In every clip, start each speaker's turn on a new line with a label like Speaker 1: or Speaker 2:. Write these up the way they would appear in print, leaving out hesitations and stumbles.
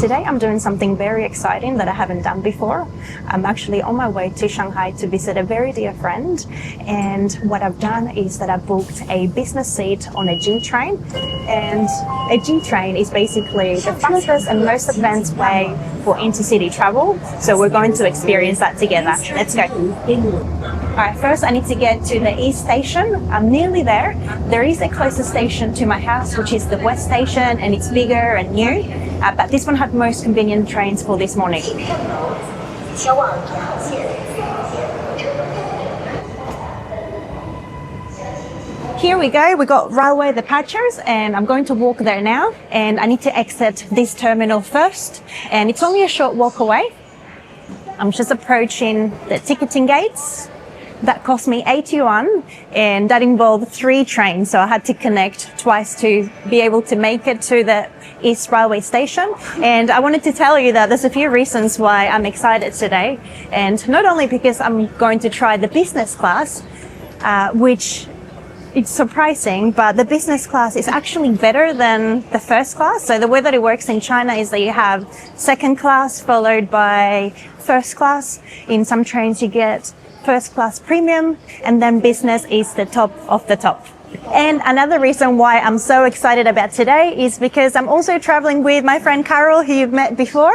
Speaker 1: Today I'm doing something very exciting that I haven't done before. I'm actually on my way to Shanghai to visit a very dear friend, and what I've done is that I've booked a business seat on a G train, and a G train is basically the fastest and most advanced way for intercity travel, so we're going to experience that together. Let's go. Alright, first I need to get to the East Station. I'm nearly there. There is a closer station to my house, which is the West Station, and it's bigger and new, but this one had most convenient trains for this morning. Here we go, we got railway departures, and I'm going to walk there now, and I need to exit this terminal first, and it's only a short walk away. I'm just approaching the ticketing gates. That cost me 80 yuan, and that involved 3 trains, so I had to connect twice to be able to make it to the East Railway Station. And I wanted to tell you that there's a few reasons why I'm excited today, and not only because I'm going to try the business class, which it's surprising, but the business class is actually better than the first class. So the way that it works in China is that you have second class followed by first class. In some trains you get first class premium, and then business is the top of the top. And another reason why I'm so excited about today is because I'm also traveling with my friend Carol, who you've met before.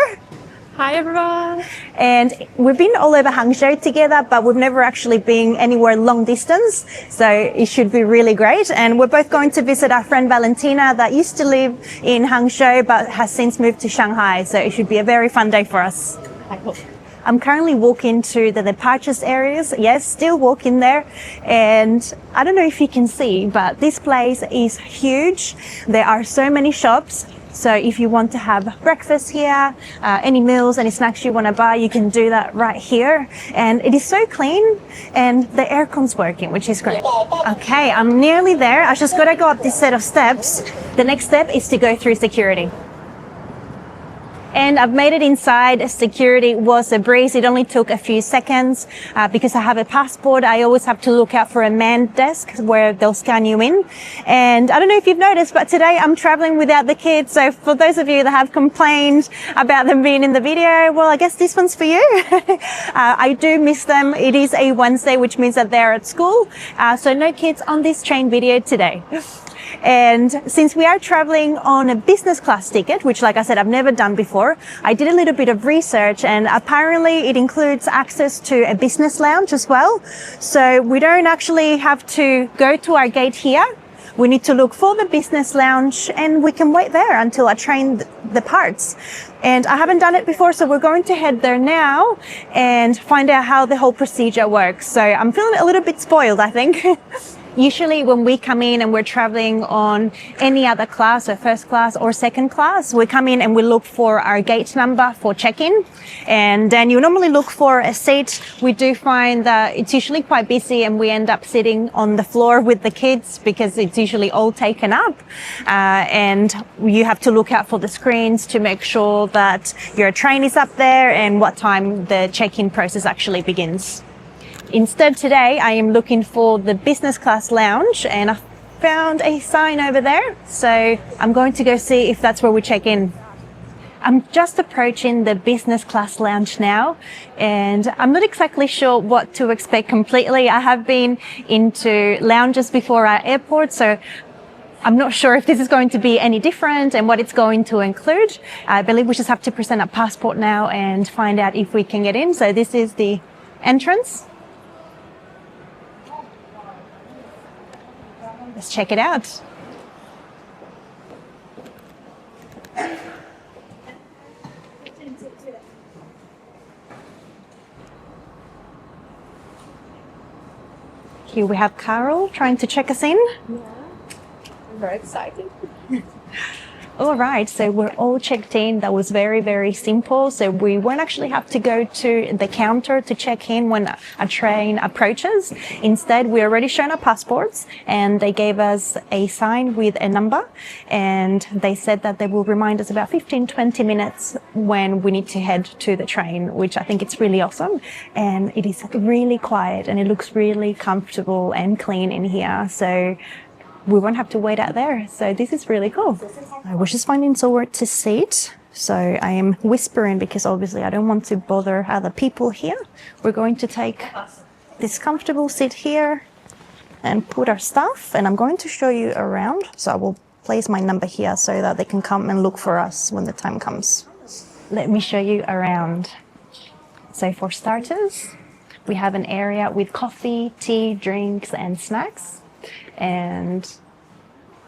Speaker 2: Hi everyone.
Speaker 1: And we've been all over Hangzhou together, but we've never actually been anywhere long distance, so it should be really great. And we're both going to visit our friend Valentina that used to live in Hangzhou but has since moved to Shanghai, so it should be a very fun day for us.
Speaker 2: I hope.
Speaker 1: I'm currently walking to the departures areas. Yes, still walking there. And I don't know if you can see, but this place is huge. There are so many shops. So if you want to have breakfast here, any meals, any snacks you want to buy, you can do that right here. And it is so clean, and the aircon's working, which is great. Okay, I'm nearly there. I just got to go up this set of steps. The next step is to go through security. And I've made it inside. Security was a breeze. It only took a few seconds. Because I have a passport, I always have to look out for a manned desk where they'll scan you in. And I don't know if you've noticed, but today I'm traveling without the kids. So for those of you that have complained about them being in the video, well, I guess this one's for you. I do miss them. It is a Wednesday, which means that they're at school. So no kids on this train video today. And since we are traveling on a business class ticket, which like I said, I've never done before, I did a little bit of research, and apparently it includes access to a business lounge as well. So we don't actually have to go to our gate here. We need to look for the business lounge, and we can wait there until our train departs. And I haven't done it before, so we're going to head there now and find out how the whole procedure works. So I'm feeling a little bit spoiled, I think. Usually when we come in and we're traveling on any other class, or first class or second class, we come in and we look for our gate number for check-in. And then you normally look for a seat. We do find that it's usually quite busy, and we end up sitting on the floor with the kids because it's usually all taken up. And you have to look out for the screens to make sure that your train is up there and what time the check-in process actually begins. Instead today, I am looking for the business class lounge, and I found a sign over there. So I'm going to go see if that's where we check in. I'm just approaching the business class lounge now, and I'm not exactly sure what to expect completely. I have been into lounges before at airports, so I'm not sure if this is going to be any different and what it's going to include. I believe we just have to present a passport now and find out if we can get in. So this is the entrance. Let's check it out. Here we have Carol trying to check us in.
Speaker 2: Yeah, I'm very excited.
Speaker 1: All right, so we're all checked in. That was very, very simple. So we won't actually have to go to the counter to check in when a train approaches. Instead, we already shown our passports, and they gave us a sign with a number, and they said that they will remind us about 15-20 minutes when we need to head to the train, which I think it's really awesome. And it is really quiet, and it looks really comfortable and clean in here. So we won't have to wait out there. So this is really cool. I was just finding somewhere to sit. So I am whispering because obviously I don't want to bother other people here. We're going to take this comfortable seat here and put our stuff, and I'm going to show you around. So I will place my number here so that they can come and look for us when the time comes. Let me show you around. So for starters, we have an area with coffee, tea, drinks, and snacks. And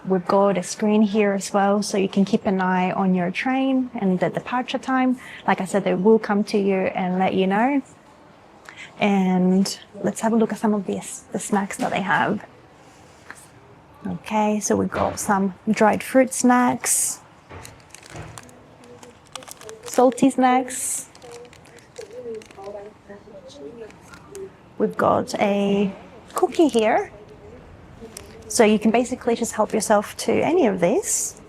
Speaker 1: we've got a screen here as well, so you can keep an eye on your train and the departure time. Like I said, they will come to you and let you know. And let's have a look at some of the snacks that they have. Okay, so we've got some dried fruit snacks, salty snacks. We've got a cookie here. So you can basically just help yourself to any of these.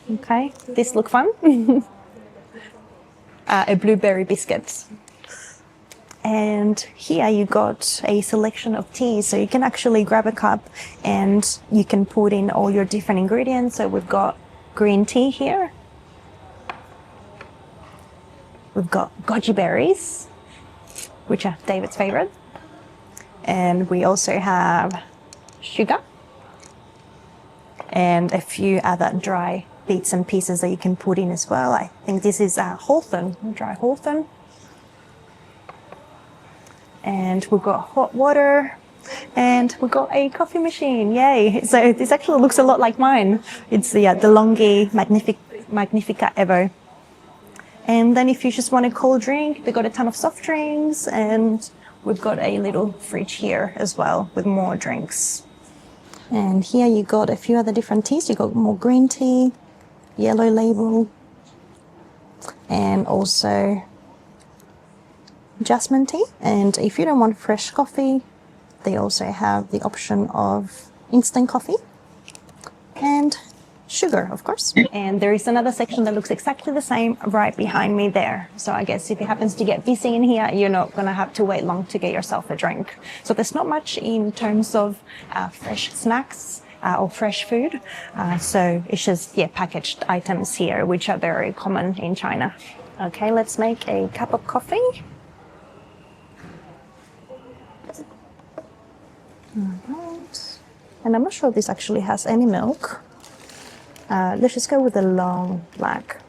Speaker 1: Okay, these look fun. A blueberry biscuit. And here you got a selection of teas, so you can actually grab a cup and you can put in all your different ingredients. So we've got green tea here. We've got goji berries, which are David's favorite. And we also have sugar and a few other dry bits and pieces that you can put in as well. I think this is hawthorn, dry hawthorn. And we've got hot water, and we've got a coffee machine. Yay! So this actually looks a lot like mine. It's the DeLonghi Magnifica Evo. And then if you just want a cold drink, they've got a ton of soft drinks, and we've got a little fridge here as well with more drinks. And here you got a few other different teas. You got more green tea, yellow label, and also jasmine tea. And if you don't want fresh coffee, they also have the option of instant coffee and sugar, of course. And there is another section that looks exactly the same right behind me there. So I guess if it happens to get busy in here, you're not going to have to wait long to get yourself a drink. So there's not much in terms of fresh snacks or fresh food. So it's just, packaged items here, which are very common in China. Okay, let's make a cup of coffee. Alright. And I'm not sure if this actually has any milk. Let's just go with the long black.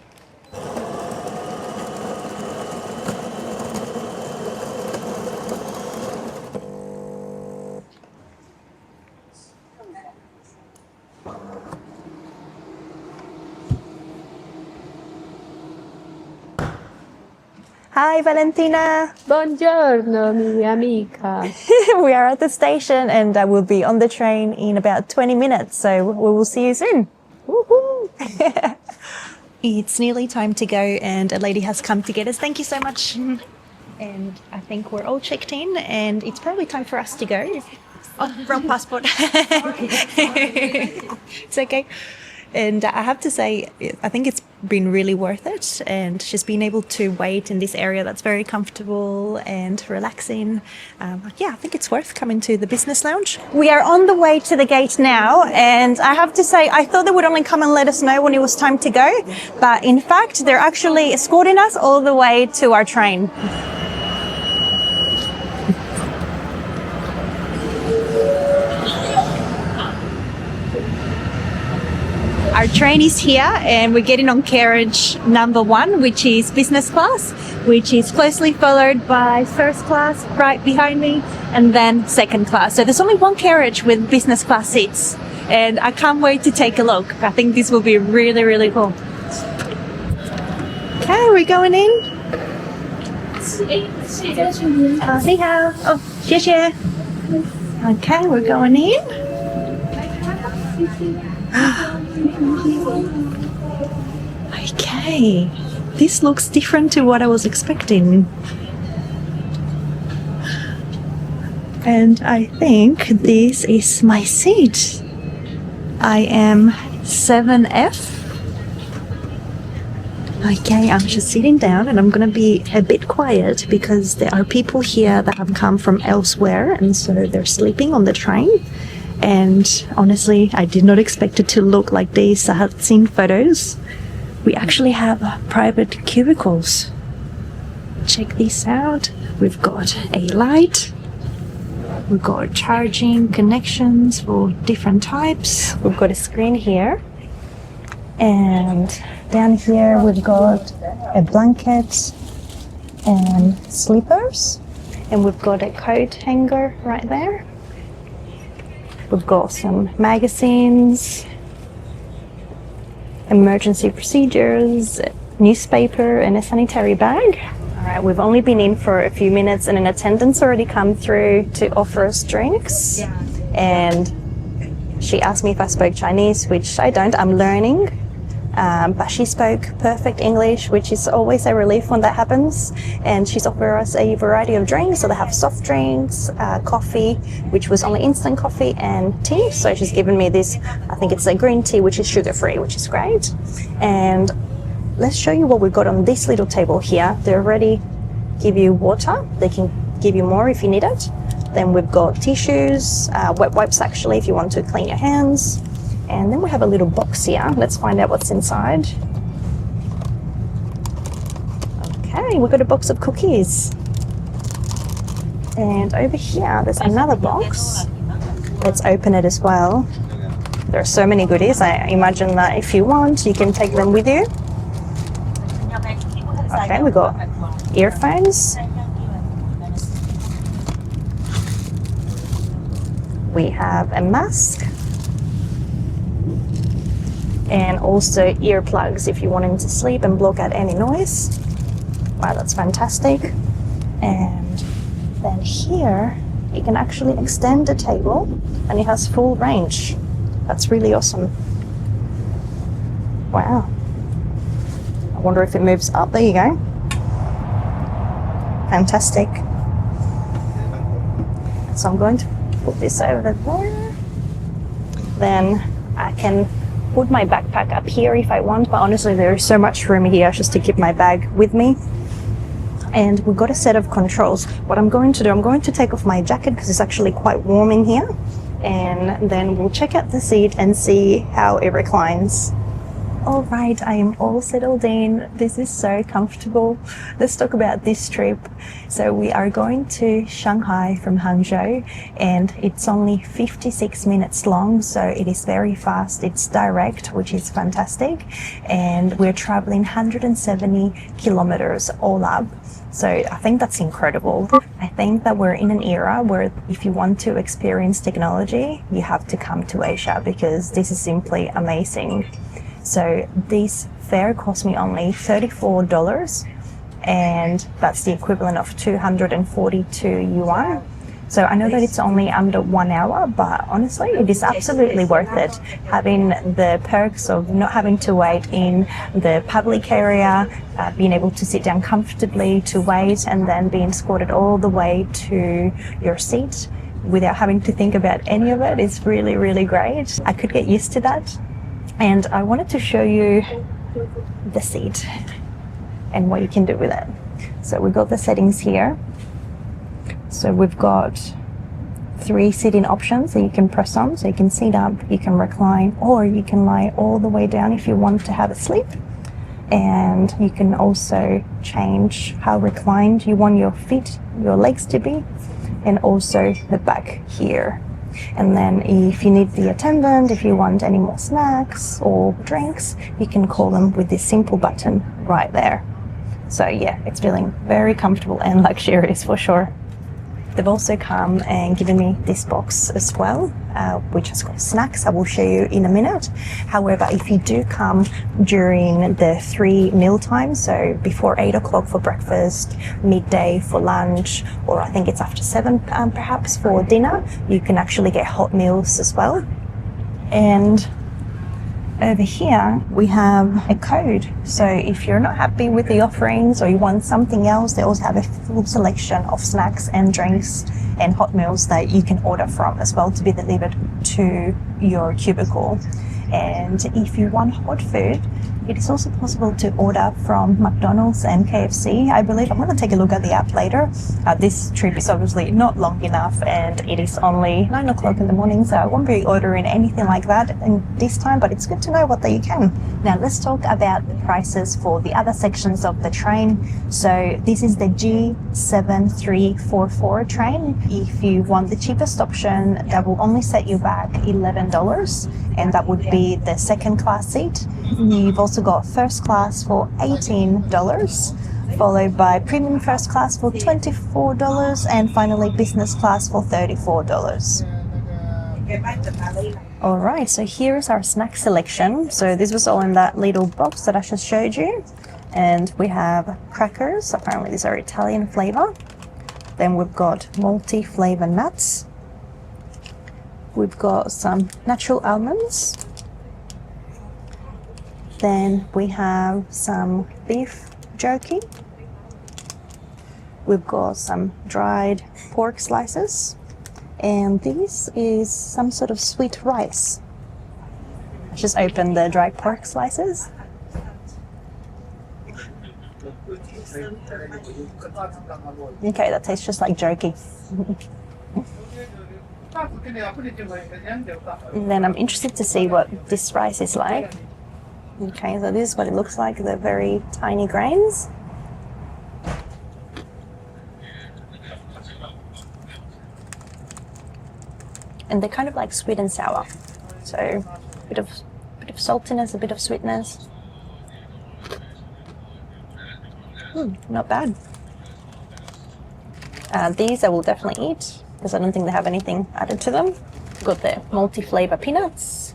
Speaker 1: Hi, Valentina.
Speaker 2: Buongiorno, mia amica.
Speaker 1: We are at the station and we'll be on the train in about 20 minutes, so we will see you soon. Woohoo! It's nearly time to go and a lady has come to get us. Thank you so much. And I think we're all checked in and it's probably time for us to go. Oh, wrong passport. It's okay. And I have to say, I think it's been really worth it. And she's been able to wait in this area that's very comfortable and relaxing. I think it's worth coming to the business lounge. We are on the way to the gate now. And I have to say, I thought they would only come and let us know when it was time to go. But in fact, they're actually escorting us all the way to our train. Our train is here and we're getting on carriage number 1, which is business class, which is closely followed by first class right behind me and then second class. So there's only one carriage with business class seats and I can't wait to take a look. I think this will be really, really cool. Okay, we're going in. 你好. Oh, 谢谢. Okay, we're going in. Okay, this looks different to what I was expecting. And I think this is my seat. I am 7F. Okay, I'm just sitting down and I'm gonna be a bit quiet because there are people here that have come from elsewhere and so they're sleeping on the train. And honestly, I did not expect it to look like this. I had seen photos, We actually have private cubicles. Check this out. We've got a light. We've got charging connections for different types. We've got a screen here. And down here we've got a blanket and slippers. And we've got a coat hanger right there. We've got some magazines, emergency procedures, newspaper, and a sanitary bag. All right, we've only been in for a few minutes and an attendant's already come through to offer us drinks. And she asked me if I spoke Chinese, which I don't, I'm learning. But she spoke perfect English, which is always a relief when that happens. And she's offered us a variety of drinks. So they have soft drinks, coffee, which was only instant coffee, and tea. So she's given me this, I think it's a green tea, which is sugar-free, which is great. And let's show you what we've got on this little table here. They already give you water. They can give you more if you need it. Then we've got tissues, wet wipes actually, if you want to clean your hands. And then we have a little box here. Let's find out what's inside. Okay, we've got a box of cookies. And over here, there's another box. Let's open it as well. There are so many goodies. I imagine that if you want, you can take them with you. Okay, we got earphones. We have a mask. And also earplugs if you want him to sleep and block out any noise. Wow, that's fantastic. And then here, you can actually extend the table and it has full range. That's really awesome. Wow. I wonder if it moves up. There you go. Fantastic. So I'm going to put this over there. Then I can put my backpack up here if I want, but honestly there's so much room here just to keep my bag with me. And we've got a set of controls. What I'm going to do, I'm going to take off my jacket because it's actually quite warm in here, and then we'll check out the seat and see how it reclines. All right, I am all settled in. This is so comfortable. Let's talk about this trip. So we are going to Shanghai from Hangzhou, and it's only 56 minutes long, so it is very fast. It's direct, which is fantastic. And we're traveling 170 kilometers all up. So I think that's incredible. I think that we're in an era where if you want to experience technology, you have to come to Asia because this is simply amazing. So this fare cost me only $34, and that's the equivalent of 242 yuan. So I know that it's only under 1 hour, but honestly, it is absolutely worth it. Having the perks of not having to wait in the public area, being able to sit down comfortably to wait, and then being escorted all the way to your seat without having to think about any of it is really, really great. I could get used to that. And I wanted to show you the seat and what you can do with it. So we've got the settings here. So we've got 3 sitting options that you can press on. So you can sit up, you can recline, or you can lie all the way down if you want to have a sleep. And you can also change how reclined you want your feet, your legs to be, and also the back here. And then if you need the attendant, if you want any more snacks or drinks, you can call them with this simple button right there. So yeah, it's feeling very comfortable and luxurious for sure. They've also come and given me this box as well, which has got snacks. I will show you in a minute. However, if you do come during the 3 meal times, so before 8 o'clock for breakfast, midday for lunch, or I think it's after 7 perhaps for dinner, you can actually get hot meals as well. And over here we have a code, so if you're not happy with the offerings or you want something else, they also have a full selection of snacks and drinks and hot meals that you can order from as well to be delivered to your cubicle. And if you want hot food, it is also possible to order from McDonald's and KFC. I believe I'm going to take a look at the app later. This trip is obviously not long enough and it is only 9 o'clock in the morning, so I won't be ordering anything like that in this time, but it's good to know what that you can. Now let's talk about the prices for the other sections of the train. So this is the G7344 train. If you want the cheapest option, that will only set you back $11, and that would be the second class seat. You've also got first class for $18, followed by premium first class for $24, and finally business class for $34. All right, so here's our snack selection. So this was all in that little box that I just showed you. And we have crackers. Apparently these are Italian flavor. Then we've got multi-flavor nuts. We've got some natural almonds. Then we have some beef jerky. We've got some dried pork slices. And this is some sort of sweet rice. I just opened the dried pork slices. Okay, that tastes just like jerky. And then I'm interested to see what this rice is like. Okay, so this is what it looks like, the very tiny grains. And they're kind of like sweet and sour. So a bit of saltiness, a bit of sweetness. Not bad. These I will definitely eat because I don't think they have anything added to them. Got the multi-flavor peanuts.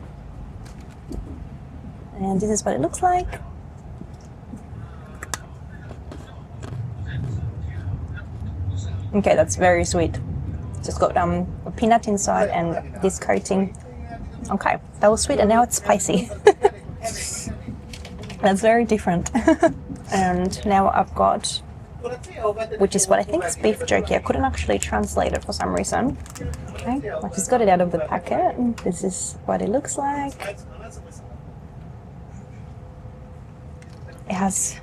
Speaker 1: And this is what it looks like. Okay, that's very sweet. Just got a peanut inside and this coating. Okay, that was sweet and now it's spicy. That's very different. And now I've got, which is what I think is beef jerky. I couldn't actually translate it for some reason. Okay, I just got it out of the packet. This is what it looks like. It has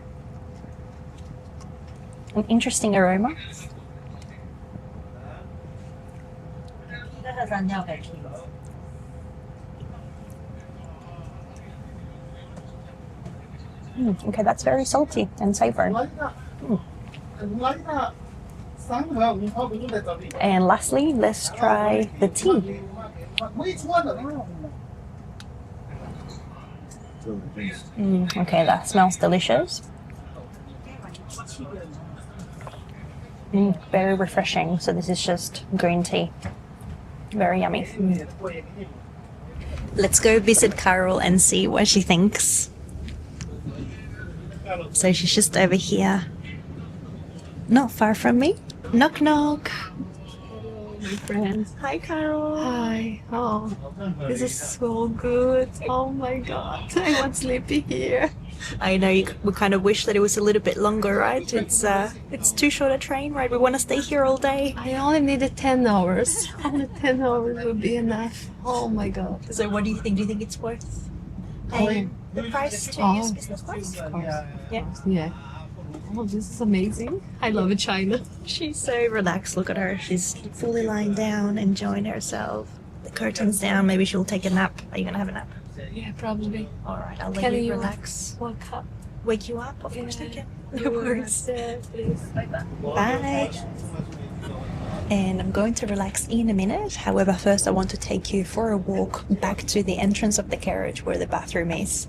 Speaker 1: an interesting aroma. Okay, that's very salty and savory. And lastly, let's try the tea. Okay, that smells delicious. Very refreshing. So this is just green tea. Very yummy. Let's go visit Carol and see what she thinks. So she's just over here, not far from me. Knock knock.
Speaker 2: My friends.
Speaker 1: Hi Carol.
Speaker 2: Hi. Oh, this is so good. Oh my god. I want sleepy here.
Speaker 1: I know we kind of wish that it was a little bit longer, right? It's too short a train, right? We want to stay here all day.
Speaker 2: I only needed 10 hours. Only 10 hours would be enough. Oh my god.
Speaker 1: So what do you think? Do you think it's worth the price to use business class?
Speaker 2: Of course.
Speaker 1: Yeah.
Speaker 2: Yeah. Oh, this is amazing. I love China.
Speaker 1: She's so relaxed. Look at her. She's fully lying down, enjoying herself. The curtains down. Maybe she'll take a nap. Are you gonna have a nap?
Speaker 2: Yeah, probably.
Speaker 1: All right, I'll let you relax. Wake you up? Of course I can. No worries.
Speaker 2: Please.
Speaker 1: Bye. And I'm going to relax in a minute. However, first I want to take you for a walk back to the entrance of the carriage where the bathroom is.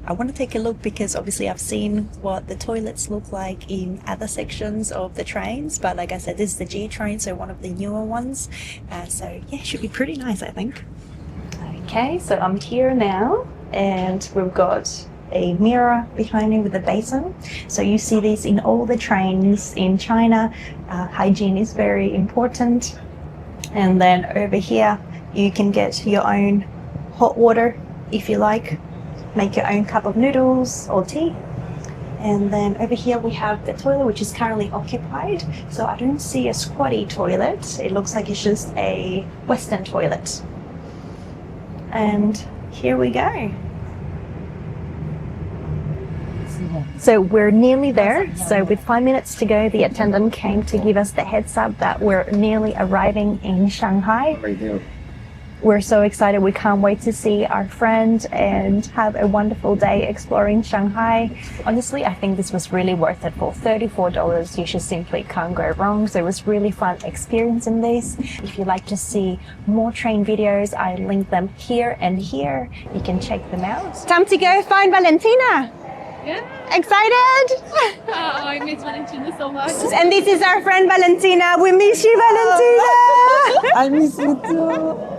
Speaker 1: I want to take a look because obviously I've seen what the toilets look like in other sections of the trains, but like I said, this is the G train, so one of the newer ones. So yeah, it should be pretty nice, I think. Okay, so I'm here now and we've got a mirror behind me with a basin. So you see this in all the trains in China. Hygiene is very important. And then over here, you can get your own hot water if you like. Make your own cup of noodles or tea. And then over here we have the toilet, which is currently occupied. So I don't see a squatty toilet. It looks like it's just a Western toilet. And here we go. So we're nearly there. So with 5 minutes to go, the attendant came to give us the heads up that we're nearly arriving in Shanghai. we're so excited. We can't wait to see our friend and have a wonderful day exploring Shanghai. Honestly, I think this was really worth it. For $34, you just simply can't go wrong. So it was really fun experiencing this. If you'd like to see more train videos, I link them here and here. You can check them out. Time to go find Valentina.
Speaker 2: Yeah.
Speaker 1: Excited?
Speaker 2: Oh, I miss Valentina so much.
Speaker 1: And this is our friend Valentina. We miss you, Valentina.
Speaker 3: I miss you too.